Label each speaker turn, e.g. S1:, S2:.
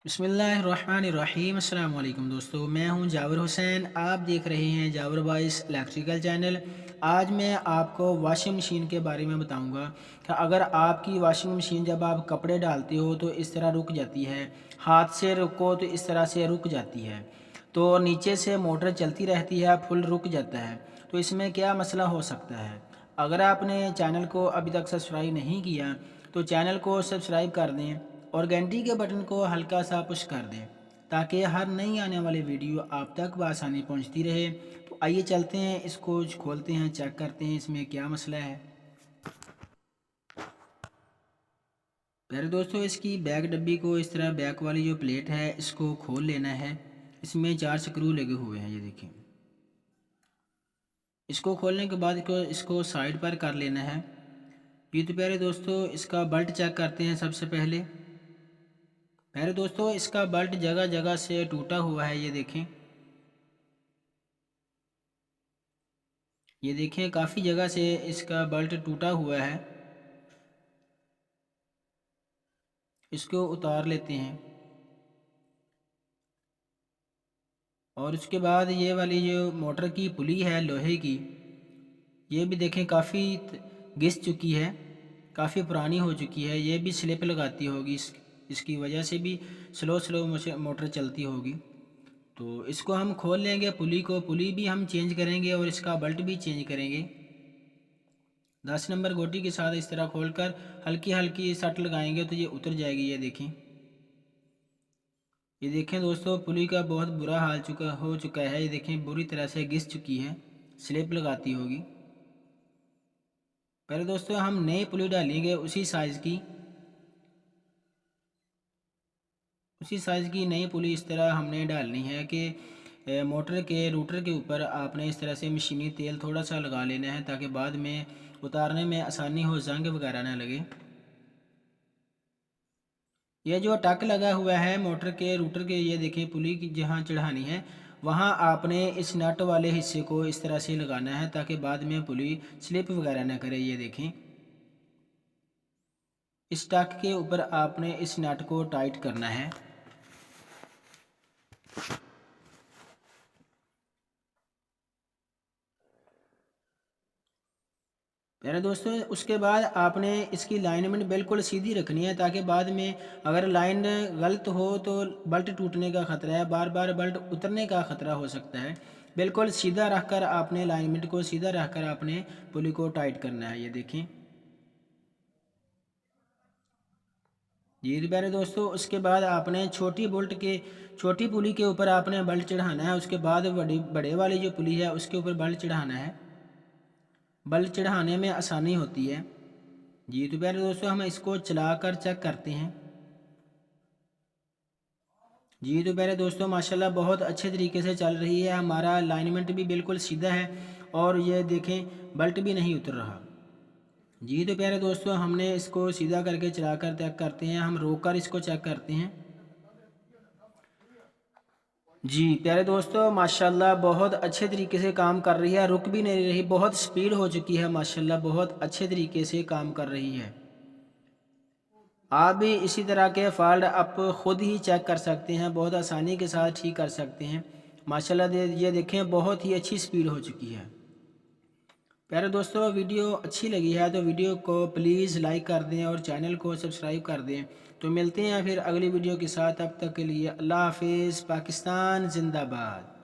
S1: बिस्मिल्लाहिर्रहमानिर्रहीम। अस्सलाम वालेकुम दोस्तों, मैं हूं जावर हुसैन। आप देख रहे हैं जावर बाइस इलेक्ट्रिकल चैनल। आज मैं आपको वॉशिंग मशीन के बारे में बताऊंगा कि अगर आपकी वॉशिंग मशीन जब आप कपड़े डालते हो तो इस तरह रुक जाती है, हाथ से रुको तो इस तरह से रुक जाती है, तो नीचे से मोटर चलती रहती है, फुल रुक जाता है, तो इसमें क्या मसला हो सकता है। अगर आपने चैनल को अभी तक सब्सक्राइब नहीं किया तो चैनल को सब्सक्राइब कर दें और घंटी के बटन को हल्का सा पुश कर दें ताकि हर नई आने वाली वीडियो आप तक बआसानी पहुंचती रहे। तो आइए चलते हैं, इसको खोलते हैं, चेक करते हैं इसमें क्या मसला है। पहले दोस्तों इसकी बैक डब्बी को इस तरह बैक वाली जो प्लेट है इसको खोल लेना है। इसमें 4 स्क्रू लगे हुए हैं, ये देखिए। इसको खोलने के बाद इसको साइड पर कर लेना है। ये तो पहले दोस्तों इसका बल्ट चेक करते हैं। सबसे पहले दोस्तों इसका बल्ट जगह जगह से टूटा हुआ है, ये देखें काफ़ी जगह से इसका बल्ट टूटा हुआ है। इसको उतार लेते हैं और उसके बाद ये वाली जो मोटर की पुली है लोहे की, ये भी देखें काफ़ी घिस चुकी है, काफ़ी पुरानी हो चुकी है। ये भी स्लिप लगाती होगी, इसकी वजह से भी स्लो स्लो मोटर चलती होगी। तो इसको हम खोल लेंगे, पुली भी हम चेंज करेंगे और इसका बल्ट भी चेंज करेंगे। 10 नंबर गोटी के साथ इस तरह खोलकर हल्की हल्की सट लगाएंगे तो ये उतर जाएगी। ये देखें दोस्तों, पुली का बहुत बुरा हाल हो चुका है। ये देखें बुरी तरह से घिस चुकी है, स्लिप लगाती होगी। पहले दोस्तों हम नई पुली डालेंगे उसी साइज़ की नई पुली इस तरह हमने डालनी है कि मोटर के रूटर के ऊपर आपने इस तरह से मशीनी तेल थोड़ा सा लगा लेना है ताकि बाद में उतारने में आसानी हो, जंग वगैरह ना लगे। ये जो टक लगा हुआ है मोटर के रूटर के, ये देखें पुली की जहाँ चढ़ानी है वहाँ आपने इस नट वाले हिस्से को इस तरह से लगाना है ताकि बाद में पुली स्लिप वगैरह ना करे। ये देखें, इस टक के ऊपर आपने इस नट को टाइट करना है। पहले दोस्तों उसके बाद आपने इसकी लाइनमेंट बिल्कुल सीधी रखनी है ताकि बाद में अगर लाइन गलत हो तो बल्ट टूटने का ख़तरा है, बार बार बल्ट उतरने का ख़तरा हो सकता है। बिल्कुल सीधा रखकर आपने लाइनमेंट को सीधा रखकर आपने पुली को टाइट करना है। ये देखें जी पहले दोस्तों, उसके बाद आपने छोटी पुली के ऊपर आपने बल्ट चढ़ाना है। उसके बाद बड़े वाली जो पुली है उसके ऊपर बल्ट चढ़ाना है। बल्ट चढ़ाने में आसानी होती है। जी तो प्यारे दोस्तों हम इसको चलाकर चेक करते हैं। जी तो प्यारे दोस्तों माशाल्लाह बहुत अच्छे तरीके से चल रही है, हमारा अलाइनमेंट भी बिल्कुल सीधा है और ये देखें बल्ट भी नहीं उतर रहा। जी तो प्यारे दोस्तों हमने इसको सीधा करके चलाकर चेक करते हैं, हम रोक कर इसको चेक करते हैं। जी प्यारे दोस्तों माशाल्लाह बहुत अच्छे तरीके से काम कर रही है, रुक भी नहीं रही, बहुत स्पीड हो चुकी है माशाल्लाह, बहुत अच्छे तरीके से काम कर रही है। आप भी इसी तरह के फॉल्ट आप ख़ुद ही चेक कर सकते हैं, बहुत आसानी के साथ ठीक कर सकते हैं माशाल्लाह। ये देखें बहुत ही अच्छी स्पीड हो चुकी है। प्यारे दोस्तों वीडियो अच्छी लगी है तो वीडियो को प्लीज़ लाइक कर दें और चैनल को सब्सक्राइब कर दें। तो मिलते हैं फिर अगली वीडियो के साथ, तब तक के लिए अल्लाह हाफिज़। पाकिस्तान जिंदाबाद।